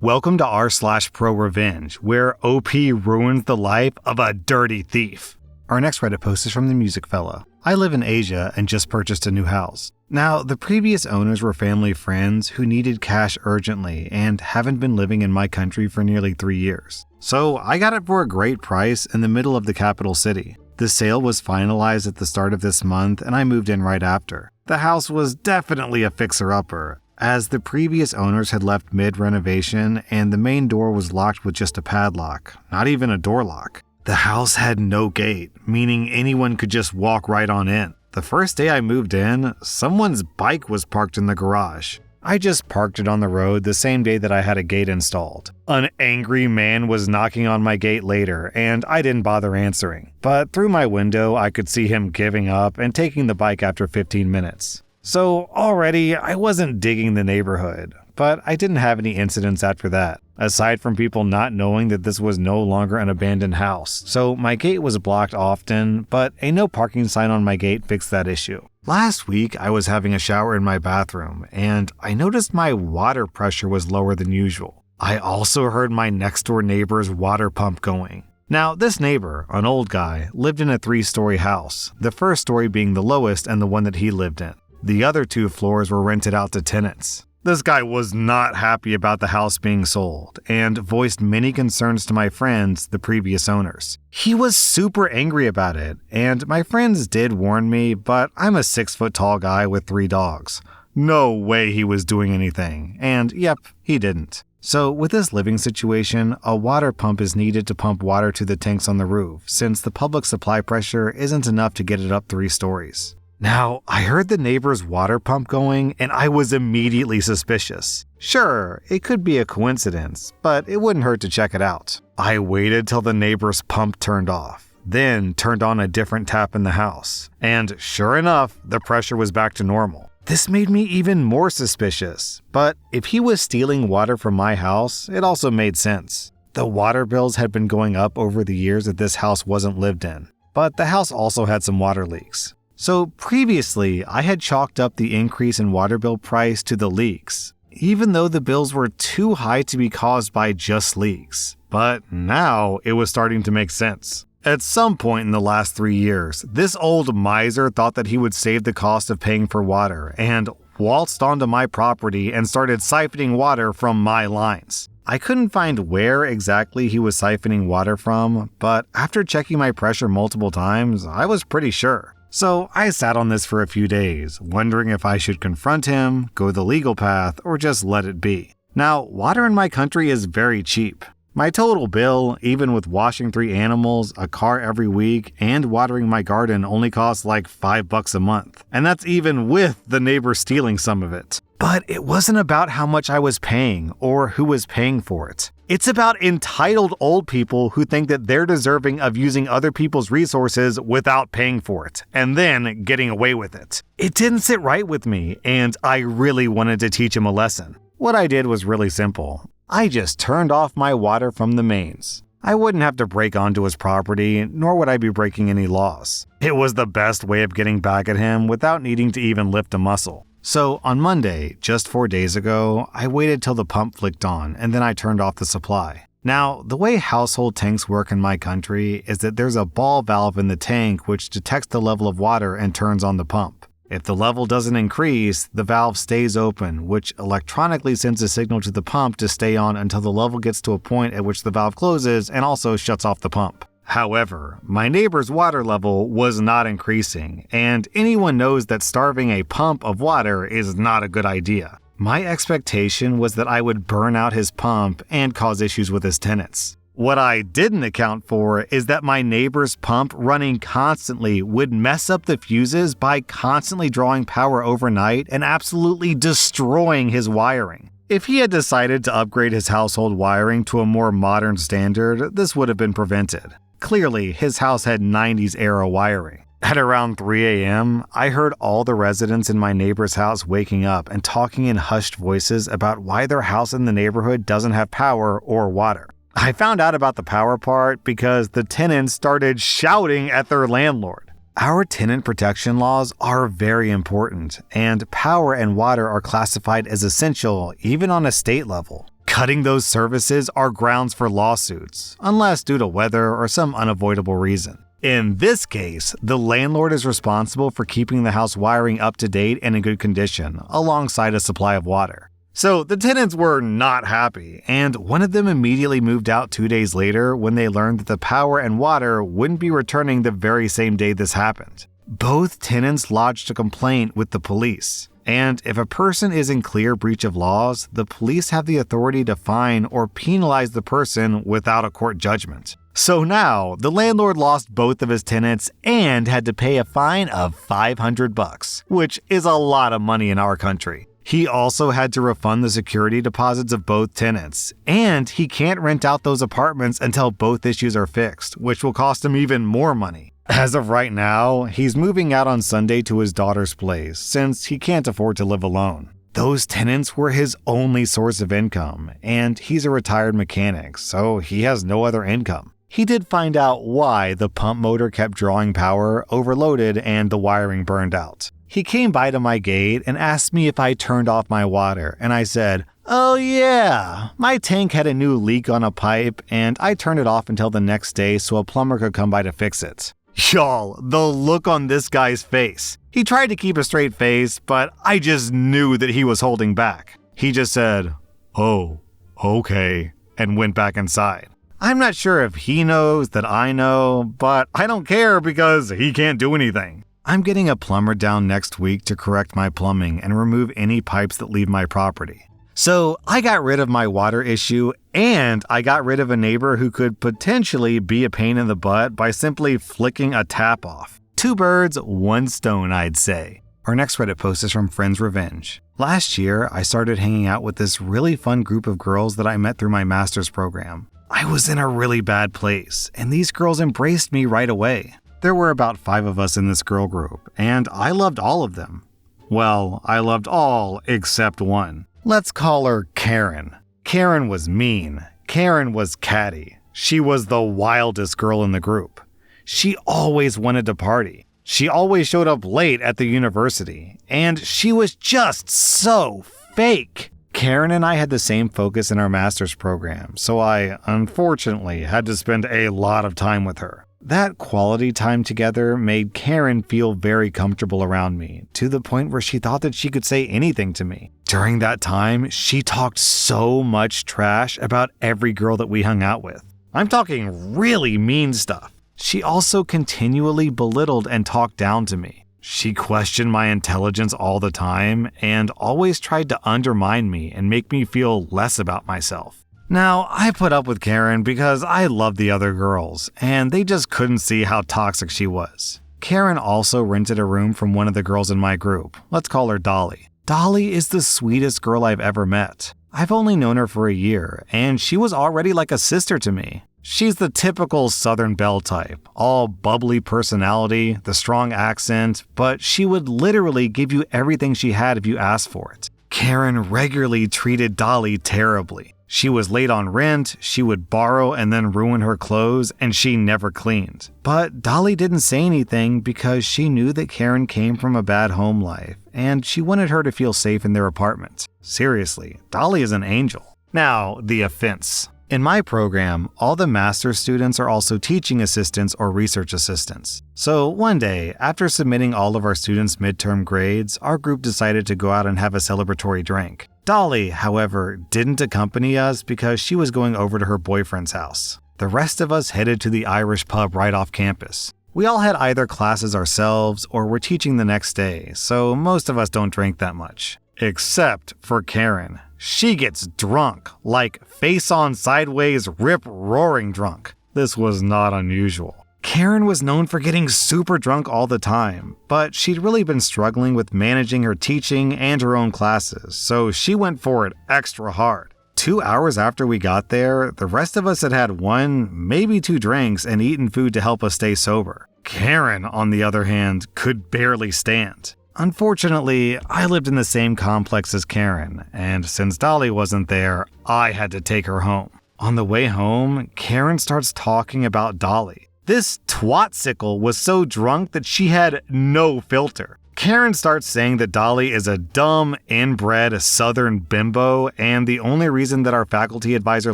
Welcome to rSlash Prorevenge, where OP ruins the life of a dirty thief. Our next Reddit post is from the Music Fella. I live in Asia and just purchased a new house. Now, the previous owners were family friends who needed cash urgently and haven't been living in my country for nearly 3 years. So I got it for a great price in the middle of the capital city. The sale was finalized at the start of this month and I moved in right after. The house was definitely a fixer-upper, as the previous owners had left mid-renovation and the main door was locked with just a padlock, not even a door lock. The house had no gate, meaning anyone could just walk right on in. The first day I moved in, someone's bike was parked in the garage. I just parked it on the road the same day that I had a gate installed. An angry man was knocking on my gate later, and I didn't bother answering. But through my window, I could see him giving up and taking the bike after 15 minutes. So already, I wasn't digging the neighborhood, but I didn't have any incidents after that, aside from people not knowing that this was no longer an abandoned house. So my gate was blocked often, but a no parking sign on my gate fixed that issue. Last week, I was having a shower in my bathroom, and I noticed my water pressure was lower than usual. I also heard my next door neighbor's water pump going. Now, this neighbor, an old guy, lived in a 3-story house, the first story being the lowest and the one that he lived in. The other 2 floors were rented out to tenants. This guy was not happy about the house being sold and voiced many concerns to my friends, the previous owners. He was super angry about it, and my friends did warn me, but I'm a 6-foot-tall guy with 3 dogs. No way he was doing anything, and yep, he didn't. So with this living situation, a water pump is needed to pump water to the tanks on the roof, since the public supply pressure isn't enough to get it up 3 stories. Now, I heard the neighbor's water pump going, and I was immediately suspicious. Sure, it could be a coincidence, but it wouldn't hurt to check it out. I waited till the neighbor's pump turned off, then turned on a different tap in the house. And sure enough, the pressure was back to normal. This made me even more suspicious, but if he was stealing water from my house, it also made sense. The water bills had been going up over the years that this house wasn't lived in, but the house also had some water leaks. So previously, I had chalked up the increase in water bill price to the leaks, even though the bills were too high to be caused by just leaks. But now it was starting to make sense. At some point in the last 3 years, this old miser thought that he would save the cost of paying for water and waltzed onto my property and started siphoning water from my lines. I couldn't find where exactly he was siphoning water from, but after checking my pressure multiple times, I was pretty sure. So I sat on this for a few days, wondering if I should confront him, go the legal path, or just let it be. Now, water in my country is very cheap. My total bill, even with washing 3 animals, a car every week, and watering my garden only costs like $5 a month. And that's even with the neighbor stealing some of it. But it wasn't about how much I was paying or who was paying for it. It's about entitled old people who think that they're deserving of using other people's resources without paying for it, and then getting away with it. It didn't sit right with me, and I really wanted to teach him a lesson. What I did was really simple. I just turned off my water from the mains. I wouldn't have to break onto his property, nor would I be breaking any laws. It was the best way of getting back at him without needing to even lift a muscle. So on Monday, just 4 days ago, I waited till the pump flicked on and then I turned off the supply. Now, the way household tanks work in my country is that there's a ball valve in the tank which detects the level of water and turns on the pump. If the level doesn't increase, the valve stays open, which electronically sends a signal to the pump to stay on until the level gets to a point at which the valve closes and also shuts off the pump. However, my neighbor's water level was not increasing, and anyone knows that starving a pump of water is not a good idea. My expectation was that I would burn out his pump and cause issues with his tenants. What I didn't account for is that my neighbor's pump running constantly would mess up the fuses by constantly drawing power overnight and absolutely destroying his wiring. If he had decided to upgrade his household wiring to a more modern standard, this would have been prevented. Clearly, his house had 90s era wiring. At around 3 a.m., I heard all the residents in my neighbor's house waking up and talking in hushed voices about why their house in the neighborhood doesn't have power or water. I found out about the power part because the tenants started shouting at their landlord. Our tenant protection laws are very important, and power and water are classified as essential even on a state level. cutting those services are grounds for lawsuits, unless due to weather or some unavoidable reason. In this case, the landlord is responsible for keeping the house wiring up to date and in good condition, alongside a supply of water. So the tenants were not happy, and one of them immediately moved out 2 days later when they learned that the power and water wouldn't be returning the very same day this happened. Both tenants lodged a complaint with the police, and if a person is in clear breach of laws, the police have the authority to fine or penalize the person without a court judgment. So now, the landlord lost both of his tenants and had to pay a fine of $500, which is a lot of money in our country. He also had to refund the security deposits of both tenants, and he can't rent out those apartments until both issues are fixed, which will cost him even more money. As of right now, he's moving out on Sunday to his daughter's place since he can't afford to live alone. Those tenants were his only source of income, and he's a retired mechanic, so he has no other income. He did find out why the pump motor kept drawing power, overloaded, and the wiring burned out. He came by to my gate and asked me if I turned off my water, and I said, "Oh yeah, my tank had a new leak on a pipe, and I turned it off until the next day so a plumber could come by to fix it." Y'all, the look on this guy's face. He tried to keep a straight face, but I just knew that he was holding back. He just said, "Oh, okay," and went back inside. I'm not sure if he knows that I know, but I don't care because he can't do anything. I'm getting a plumber down next week to correct my plumbing and remove any pipes that leave my property. So I got rid of my water issue, and I got rid of a neighbor who could potentially be a pain in the butt by simply flicking a tap off. 2 birds, 1 stone, I'd say. Our next Reddit post is from Prorevenge. Last year, I started hanging out with this really fun group of girls that I met through my master's program. I was in a really bad place, and these girls embraced me right away. There were about 5 of us in this girl group, and I loved all of them. Well, I loved all except one. Let's call her Karen. Karen was mean. Karen was catty. She was the wildest girl in the group. She always wanted to party. She always showed up late at the university, and she was just so fake. Karen and I had the same focus in our master's program, so I, unfortunately, had to spend a lot of time with her. That quality time together made Karen feel very comfortable around me, to the point where she thought that she could say anything to me. During that time, she talked so much trash about every girl that we hung out with. I'm talking really mean stuff. She also continually belittled and talked down to me. She questioned my intelligence all the time and always tried to undermine me and make me feel less about myself. Now, I put up with Karen because I loved the other girls, and they just couldn't see how toxic she was. Karen also rented a room from one of the girls in my group. Let's call her Dolly. Dolly is the sweetest girl I've ever met. I've only known her for a year, and she was already like a sister to me. She's the typical Southern belle type, all bubbly personality, the strong accent, but she would literally give you everything she had if you asked for it. Karen regularly treated Dolly terribly. She was late on rent, she would borrow and then ruin her clothes, and she never cleaned. But Dolly didn't say anything because she knew that Karen came from a bad home life, and she wanted her to feel safe in their apartment. Seriously, Dolly is an angel. Now, the offense. In my program, all the master's students are also teaching assistants or research assistants. So one day, after submitting all of our students' midterm grades, our group decided to go out and have a celebratory drink. Dolly, however, didn't accompany us because she was going over to her boyfriend's house. The rest of us headed to the Irish pub right off campus. We all had either classes ourselves or were teaching the next day, so most of us don't drink that much. Except for Karen. She gets drunk, like face-on sideways, rip-roaring drunk. This was not unusual. Karen was known for getting super drunk all the time, but she'd really been struggling with managing her teaching and her own classes, so she went for it extra hard. 2 hours after we got there, the rest of us had had 1, maybe 2 drinks and eaten food to help us stay sober. Karen, on the other hand, could barely stand. Unfortunately, I lived in the same complex as Karen, and since Dolly wasn't there, I had to take her home. On the way home, Karen starts talking about Dolly. This twatsicle was so drunk that she had no filter. Karen starts saying that Dolly is a dumb, inbred Southern bimbo, and the only reason that our faculty advisor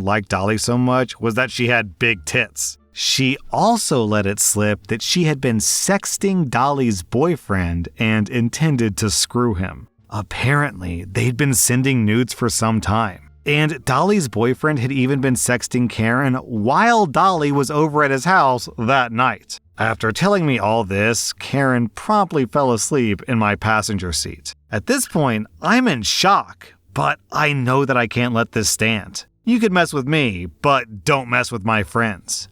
liked Dolly so much was that she had big tits. She also let it slip that she had been sexting Dolly's boyfriend and intended to screw him. Apparently, they'd been sending nudes for some time, and Dolly's boyfriend had even been sexting Karen while Dolly was over at his house that night. After telling me all this, Karen promptly fell asleep in my passenger seat. At this point, I'm in shock, but I know that I can't let this stand. You could mess with me, but don't mess with my friends.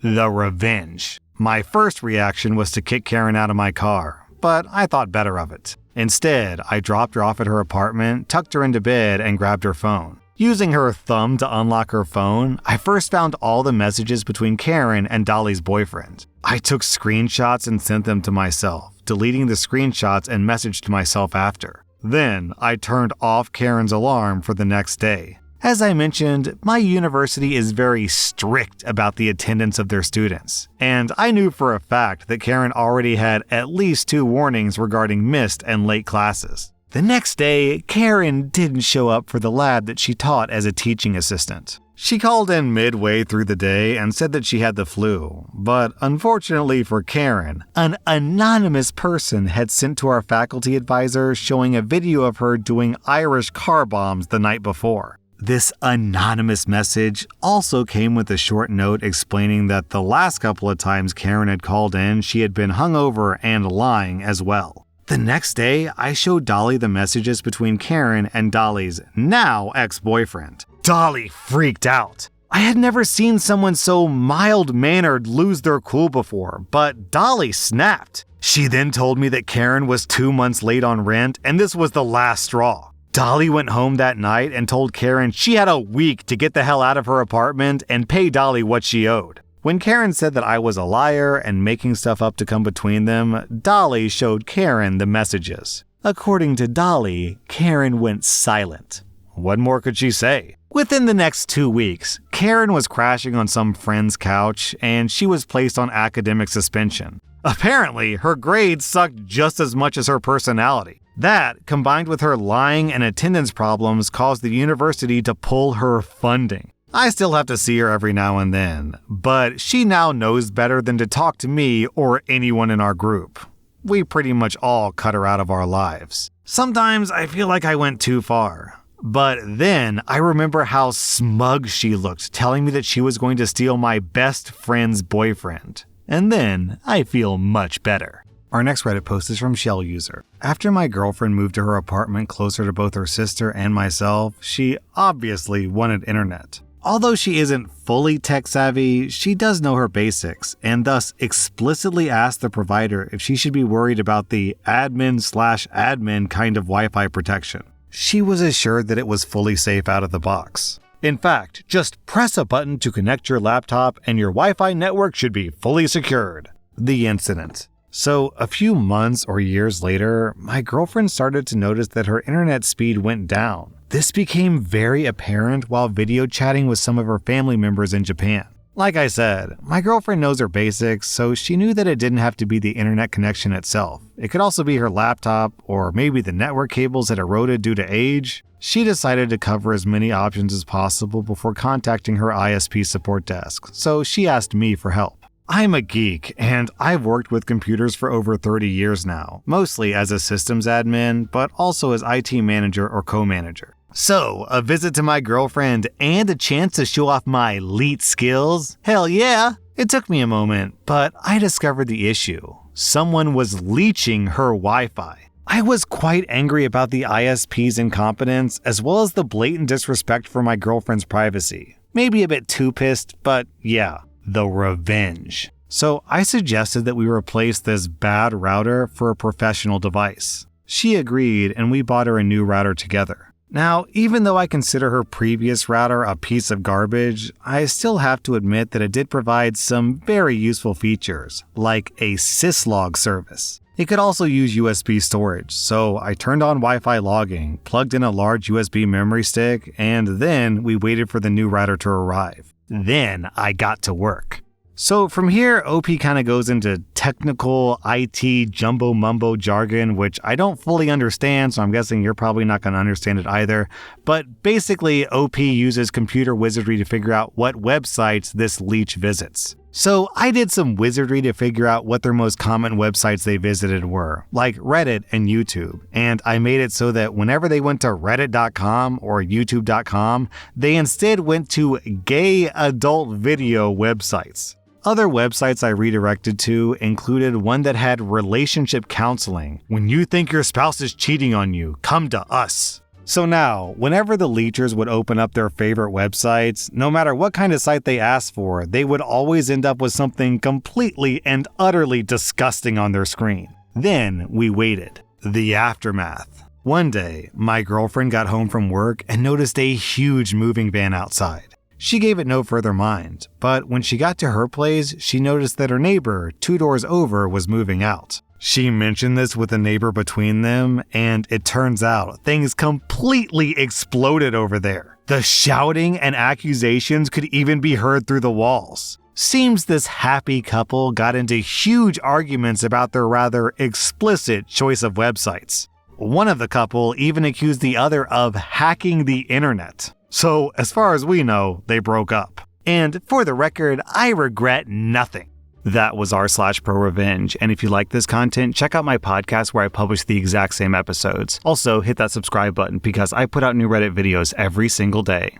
The revenge. My first reaction was to kick Karen out of my car, but I thought better of it. Instead, I dropped her off at her apartment, tucked her into bed, and grabbed her phone. Using her thumb to unlock her phone, I first found all the messages between Karen and Dolly's boyfriend. I took screenshots and sent them to myself, deleting the screenshots and messaged to myself after. Then, I turned off Karen's alarm for the next day. As I mentioned, my university is very strict about the attendance of their students, and I knew for a fact that Karen already had at least 2 warnings regarding missed and late classes. The next day, Karen didn't show up for the lab that she taught as a teaching assistant. She called in midway through the day and said that she had the flu, but unfortunately for Karen, an anonymous person had sent to our faculty advisor showing a video of her doing Irish car bombs the night before. This anonymous message also came with a short note explaining that the last couple of times Karen had called in, she had been hungover and lying as well. The next day, I showed Dolly the messages between Karen and Dolly's now ex-boyfriend. Dolly freaked out. I had never seen someone so mild-mannered lose their cool before, but Dolly snapped. She then told me that Karen was 2 months late on rent, and this was the last straw. Dolly went home that night and told Karen she had a week to get the hell out of her apartment and pay Dolly what she owed. When Karen said that I was a liar and making stuff up to come between them, Dolly showed Karen the messages. According to Dolly, Karen went silent. What more could she say? Within the next 2 weeks, Karen was crashing on some friend's couch and she was placed on academic suspension. Apparently, her grades sucked just as much as her personality. That, combined with her lying and attendance problems, caused the university to pull her funding. I still have to see her every now and then, but she now knows better than to talk to me or anyone in our group. We pretty much all cut her out of our lives. Sometimes I feel like I went too far. But then I remember how smug she looked, telling me that she was going to steal my best friend's boyfriend. And then I feel much better. Our next Reddit post is from Shell User. After my girlfriend moved to her apartment closer to both her sister and myself, she obviously wanted internet. Although she isn't fully tech savvy, she does know her basics, and thus explicitly asked the provider if she should be worried about the admin/admin kind of Wi-Fi protection. She was assured that it was fully safe out of the box. In fact, just press a button to connect your laptop and your Wi-Fi network should be fully secured. The incident. So, a few months or years later, my girlfriend started to notice that her internet speed went down. This became very apparent while video chatting with some of her family members in Japan. Like I said, my girlfriend knows her basics, so she knew that it didn't have to be the internet connection itself. It could also be her laptop, or maybe the network cables had eroded due to age. She decided to cover as many options as possible before contacting her ISP support desk, so she asked me for help. I'm a geek, and I've worked with computers for over 30 years now, mostly as a systems admin, but also as IT manager or co-manager. So, a visit to my girlfriend and a chance to show off my elite skills? Hell yeah! It took me a moment, but I discovered the issue. Someone was leeching her Wi-Fi. I was quite angry about the ISP's incompetence, as well as the blatant disrespect for my girlfriend's privacy. Maybe a bit too pissed, but yeah. The revenge. So I suggested that we replace this bad router for a professional device. She agreed and we bought her a new router together. Now, even though I consider her previous router a piece of garbage, I still have to admit that it did provide some very useful features, like a syslog service. It could also use USB storage, so I turned on Wi-Fi logging, plugged in a large USB memory stick, and then we waited for the new router to arrive. Then I got to work. So from here, OP kind of goes into technical IT jumbo mumbo jargon, which I don't fully understand, so I'm guessing you're probably not going to understand it either. But basically, OP uses computer wizardry to figure out what websites this leech visits. So I did some wizardry to figure out what their most common websites they visited were, like Reddit and YouTube, and I made it so that whenever they went to reddit.com or youtube.com, they instead went to gay adult video websites. Other websites I redirected to included one that had relationship counseling. When you think your spouse is cheating on you, come to us. So now, whenever the leechers would open up their favorite websites, no matter what kind of site they asked for, they would always end up with something completely and utterly disgusting on their screen. Then we waited. The aftermath. One day, my girlfriend got home from work and noticed a huge moving van outside. She gave it no further mind, but when she got to her place, she noticed that her neighbor, 2 doors over, was moving out. She mentioned this with the neighbor between them, and it turns out things completely exploded over there. The shouting and accusations could even be heard through the walls. Seems this happy couple got into huge arguments about their rather explicit choice of websites. One of the couple even accused the other of hacking the internet. So, as far as we know, they broke up. And for the record, I regret nothing. That was r/Prorevenge, and if you like this content, check out my podcast where I publish the exact same episodes. Also, hit that subscribe button because I put out new Reddit videos every single day.